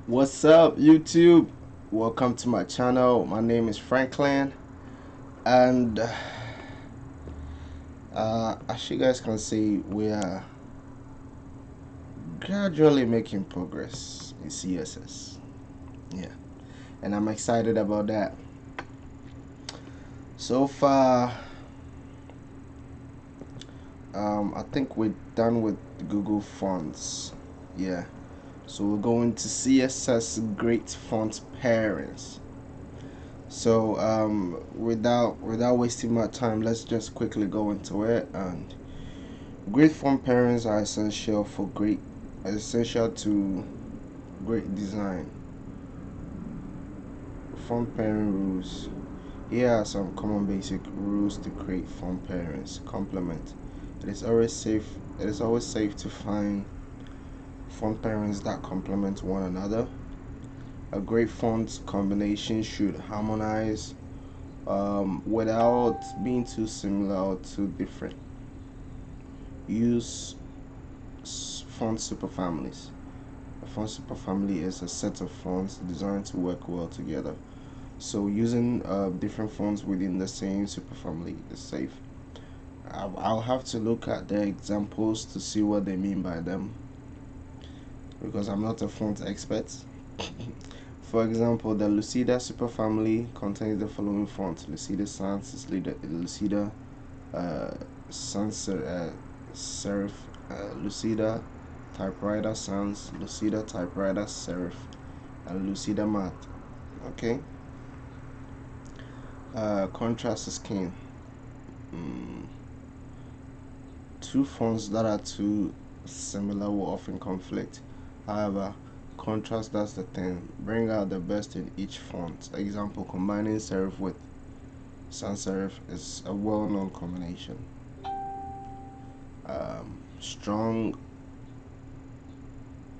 What's up, YouTube? Welcome to my channel. My name is Franklin, and as you guys can see, we are gradually making progress in CSS. Yeah, and I'm excited about that. So far, I think we're done with Google Fonts. Yeah, so we're going to CSS Great Font Pairings. So without wasting my time, let's just quickly go into it. And great font pairings are essential to great design. Font pairing rules. Here are some common basic rules to create font pairings. Complement. It is always safe to find font pairings that complement one another. A great font combination should harmonize without being too similar or too different. Use font superfamilies. A font superfamily is a set of fonts designed to work well together. So using different fonts within the same superfamily is safe. I'll have to look at the examples to see what they mean by them, because I'm not a font expert. For example, the Lucida superfamily contains the following fonts: Lucida Sans, Lucida Sans Serif, Lucida Typewriter Sans, Lucida Typewriter Serif, and Lucida Matte. Okay. Contrast scheme. Two fonts that are too similar will often conflict. However, contrast does the thing. Bring out the best in each font. Example: combining serif with sans serif is a well-known combination. Strong.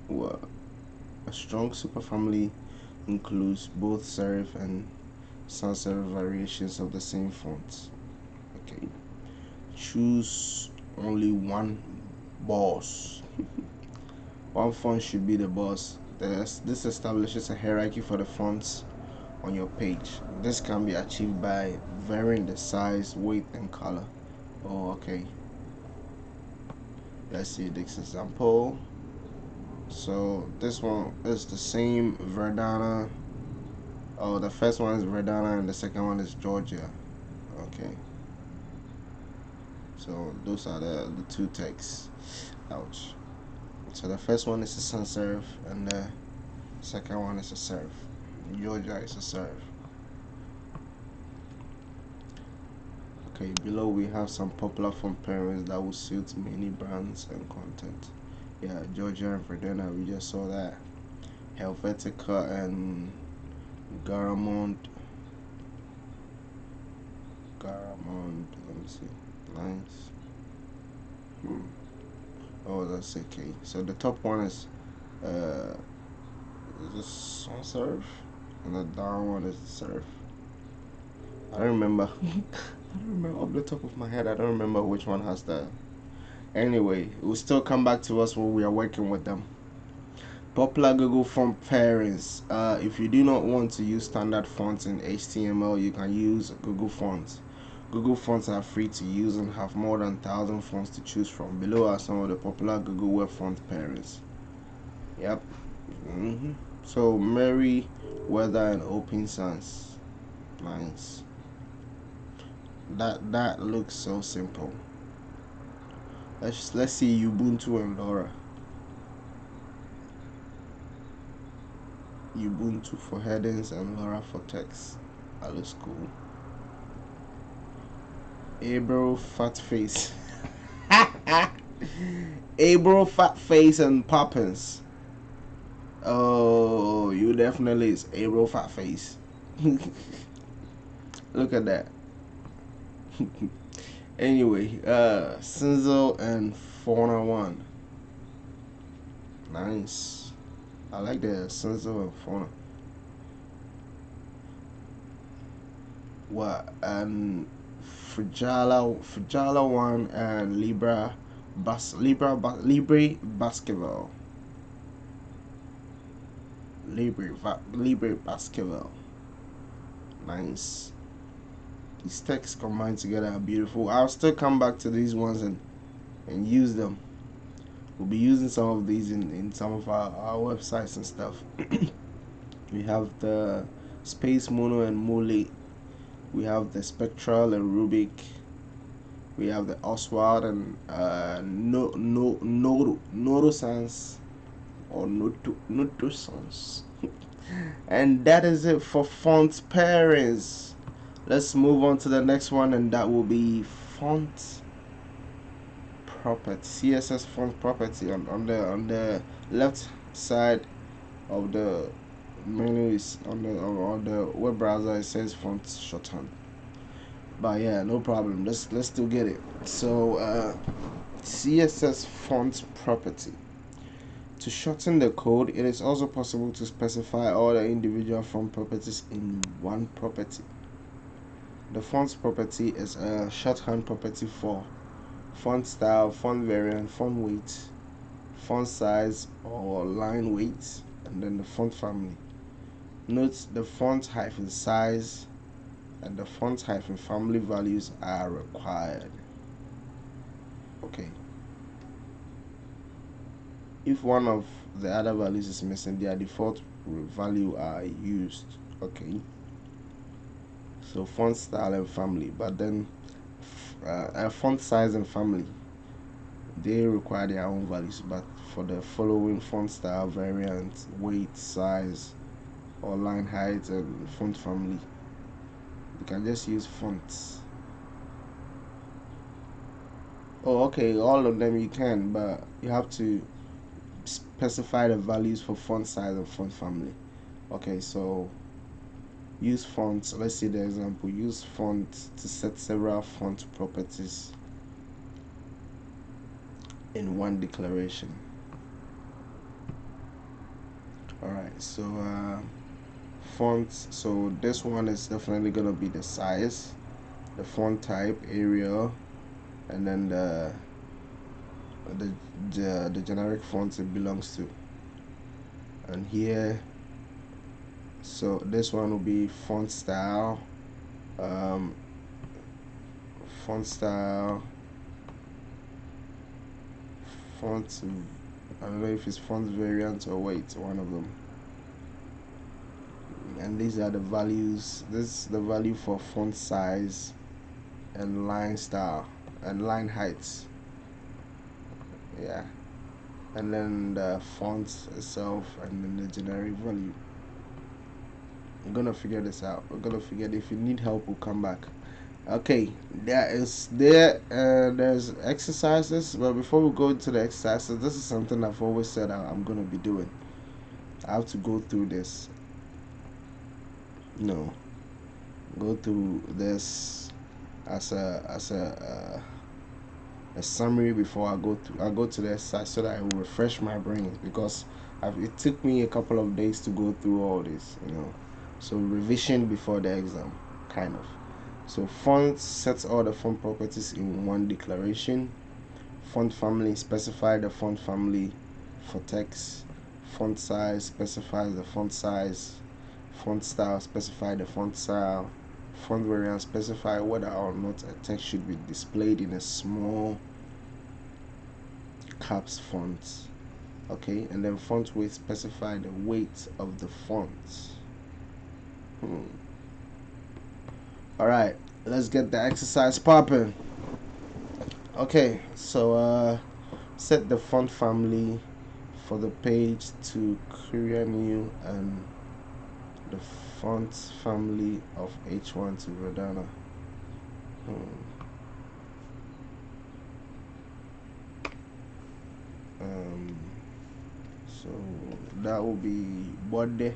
Well, a strong superfamily includes both serif and sans serif variations of the same font. Okay. Choose only one boss. One font should be the boss. This establishes a hierarchy for the fonts on your page. This can be achieved by varying the size, weight, and color. Oh, okay. Let's see this example. So this one is the same Verdana. Oh, the first one is Verdana and the second one is Georgia. Okay. So those are the two texts. Ouch. So the first one is a sans serif and the second one is a serif. Georgia is a serif. Okay, below we have some popular font pairings that will suit many brands and content. Yeah, Georgia and Verdana, we just saw that. Helvetica and Garamond. Let me see. Nice. Oh, that's okay. So the top one is this sans serif, and the down one is serif. I don't remember. I don't remember off the top of my head. I don't remember which one has that. Anyway, it will still come back to us when we are working with them. Popular Google font pairings. If you do not want to use standard fonts in HTML, you can use Google Fonts. Google Fonts are free to use and have more than 1,000 fonts to choose from. Below are some of the popular Google Web font pairings. Yep. So Merriweather and Open Sans. Nice. That looks so simple. Let's see Ubuntu and Laura. Ubuntu for headings and Laura for text. That looks cool. Abro fat face. Abro fat face and Poppins. Oh, you definitely is Abro fat face. Look at that. Anyway, Sinzo and Fauna 1. Nice. I like the Sinzo and Fauna. What? And Fragile 1 and Libre Basketball. Libre Basketball. Nice. These texts combined together are beautiful. I'll still come back to these ones and use them. We'll be using some of these in some of our websites and stuff. We have the Space Mono and Mole. We have the Spectral and Rubik. We have the Oswald and Notosans or Notosans. And that is it for font pairings. Let's move on to the next one, and that will be font property. CSS font property on the left side of the menu is on the web browser. It says font shorten. But yeah, no problem. Let's still get it. So CSS font property. To shorten the code, it is also possible to specify all the individual font properties in one property. The font property is a shorthand property for font style, font variant, font weight, font size or line weight, and then the font family. Note the font hyphen size and the font hyphen family values are required. Okay. If one of the other values is missing, their default value are used. Okay. So font style and family, but then font size and family, they require their own values. But for the following font style, variant, weight, size, or line height and font family, you can just use fonts. Oh, okay, all of them you can, but you have to specify the values for font size and font family. Okay, so use fonts. Let's see the example. Use font to set several font properties in one declaration. Alright, so fonts. So this one is definitely gonna be the size, the font type, Arial, and then the generic fonts it belongs to. And here, so this one will be font style, font, I don't know if it's font variant or weight, one of them. And these are the values. This is the value for font size and line style and line heights. Yeah, and then the font itself and then the generic value. I'm gonna figure this out. We're gonna figure it. If you need help, we'll come back. Okay, there's exercises, but before we go into the exercises, this is something I've always said I'm gonna be doing. I have to go through this. No, go through this as a summary before I go to the exercise, so that I will refresh my brain, because it took me a couple of days to go through all this, so revision before the exam, kind of. So font sets all the font properties in one declaration. Font family, specify the font family for text. Font size specifies the font size. Font style, specify the font style. Font variant, specify whether or not a text should be displayed in a small caps font. Okay, and then font weight, specify the weight of the font. Alright, let's get the exercise popping. Okay, so set the font family for the page to Korea New and the font family of H1 to Verdana. So that will be Bode.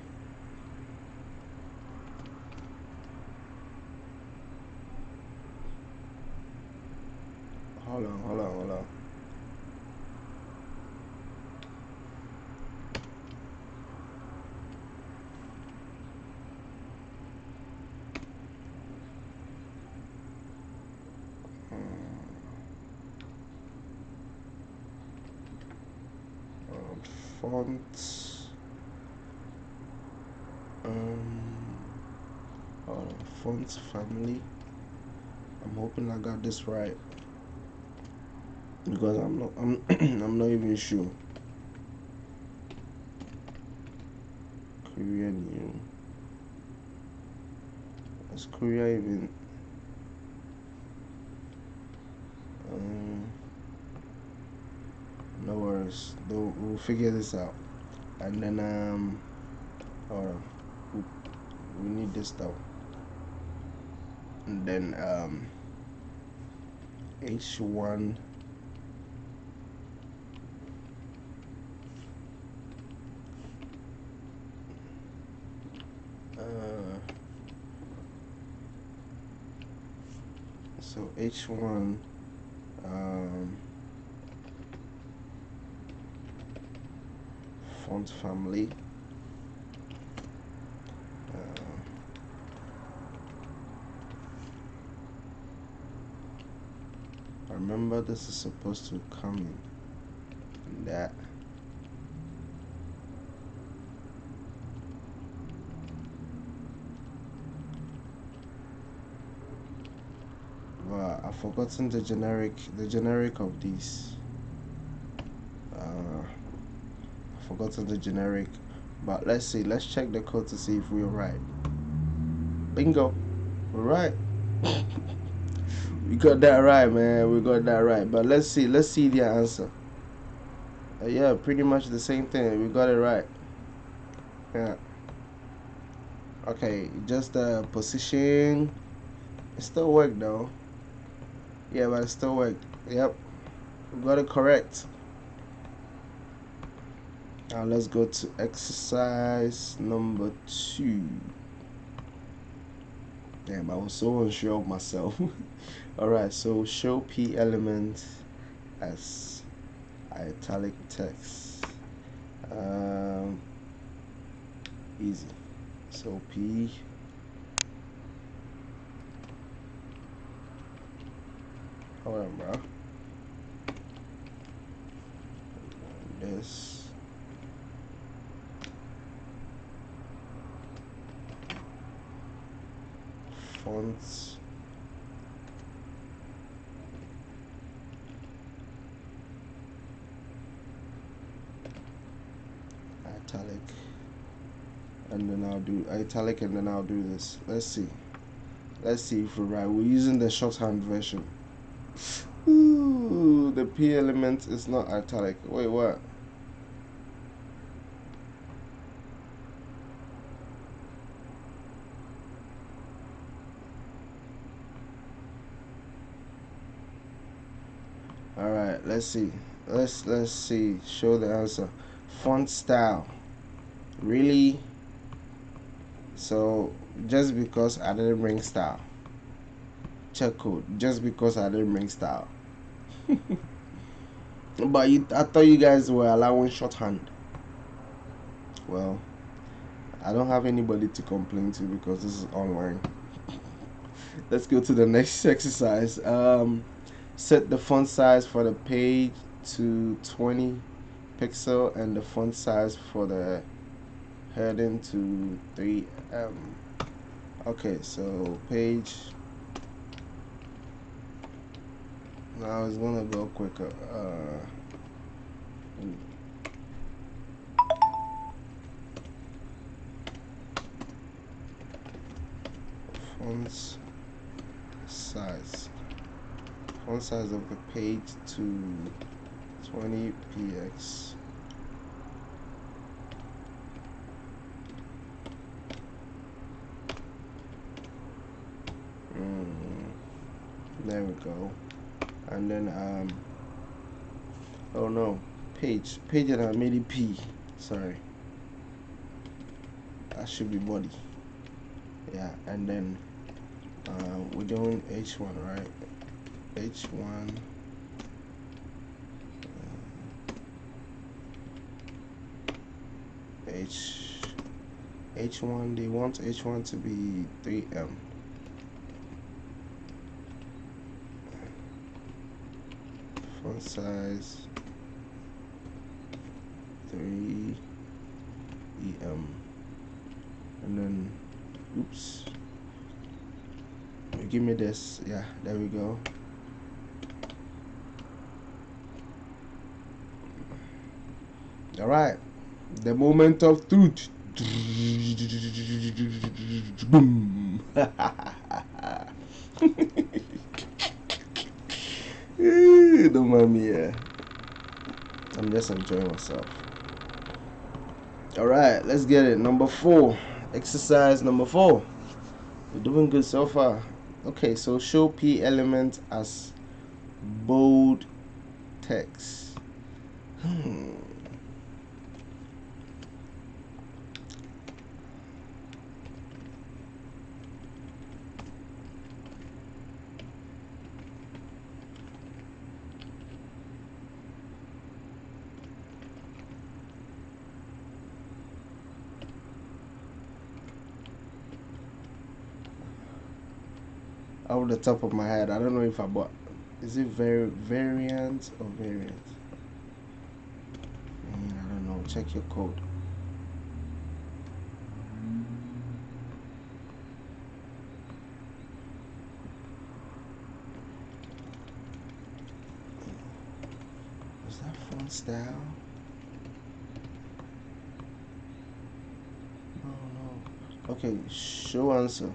Hold on. Font font family. I'm hoping I got this right, because I'm not even sure. Korean new. Is Korea even? No worries. We'll figure this out. And then hold on. We need this though. And then H1. So H1 font family. Remember, this is supposed to come in that. But I've forgotten the generic of these. I've forgotten the generic, but let's see. Let's check the code to see if we're right. Bingo, we're right. We got that right, man. We got that right. But let's see the answer. Yeah, pretty much the same thing. We got it right. Yeah. Okay, just the position. It still worked though. Yeah, but it still worked. Yep, we got it correct. Now let's go to exercise number 2. Damn, I was so unsure of myself. Alright, so show P element as italic text. Easy. So P hold on, bro. This fonts italic, and then I'll do italic, and then I'll do this. Let's see if we're right. We're using the shorthand version. Ooh, the P element is not italic. Wait, what? Alright, let's see. Let's see. Show the answer. Font style. Really? So just because I didn't bring style. Check code. Just because I didn't bring style. But I thought you guys were allowing shorthand. Well, I don't have anybody to complain to because this is online. Let's go to the next exercise. Set the font size for the page to 20 pixel and the font size for the heading to 3M. Okay, so page. Now it's gonna go quicker. Font size of the page to 20 px. There we go. And then oh no, page and I made it P. Sorry, that should be body. Yeah, and then we're doing H1, right? H1 H1. They want H1 to be 3M. Font size 3 EM, and then oops, Give me this. Yeah, there we go. All right, the moment of truth. Boom. Don't mind me. I'm just enjoying myself. All right, let's get it. Number 4, exercise number 4. We're doing good so far. Okay, so show P element as bold text. Off the top of my head, I don't know if I bought. Is it variant or variant? I don't know. Check your code. Is that font style? No. Okay, show answer.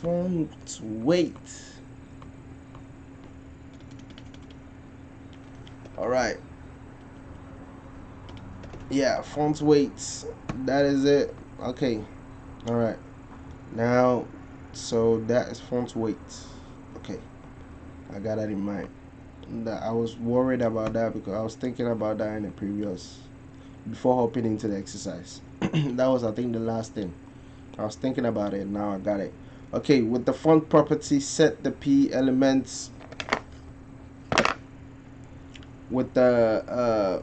Font weight. All right. Yeah, font weight. That is it. Okay. All right. Now, so that is font weight. Okay, I got that in mind. That I was worried about that because I was thinking about that in the previous, before hopping into the exercise. That was, I think, the last thing. I was thinking about it. Now I got it. Okay, with the font property, set the P elements with the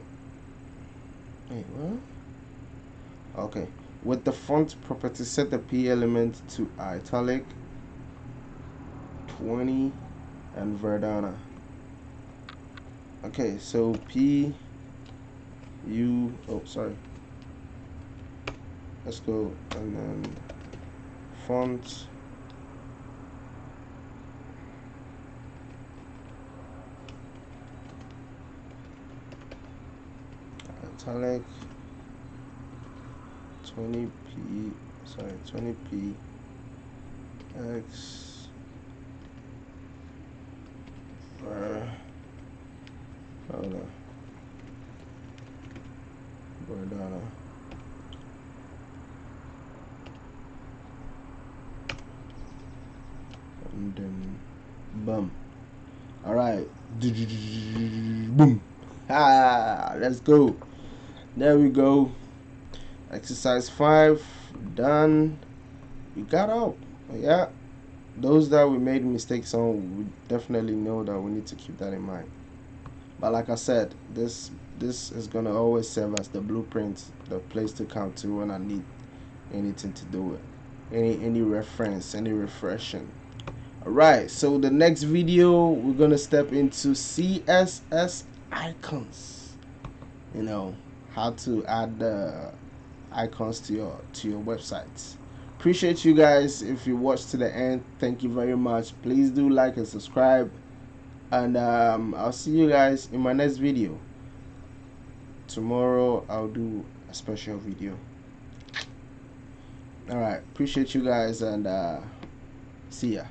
wait, what? Okay, with the font property, set the P element to italic, 20, and Verdana. Okay, so P U, oh sorry, let's go, and then font italic, 20p, sorry, 20p x hold on, Verdana. And then boom. All right, boom. Let's go. There we go. Exercise 5 done. We got up. Yeah, those that we made mistakes on, we definitely know that we need to keep that in mind. But like I said, this is gonna always serve as the blueprint, the place to come to when I need anything to do it, any reference, any refreshing. All right, so the next video we're gonna step into CSS icons. You know how to add the icons to your websites. Appreciate you guys. If you watched to the end, thank you very much. Please do like and subscribe, and I'll see you guys in my next video. Tomorrow I'll do a special video. All right, appreciate you guys, and see ya.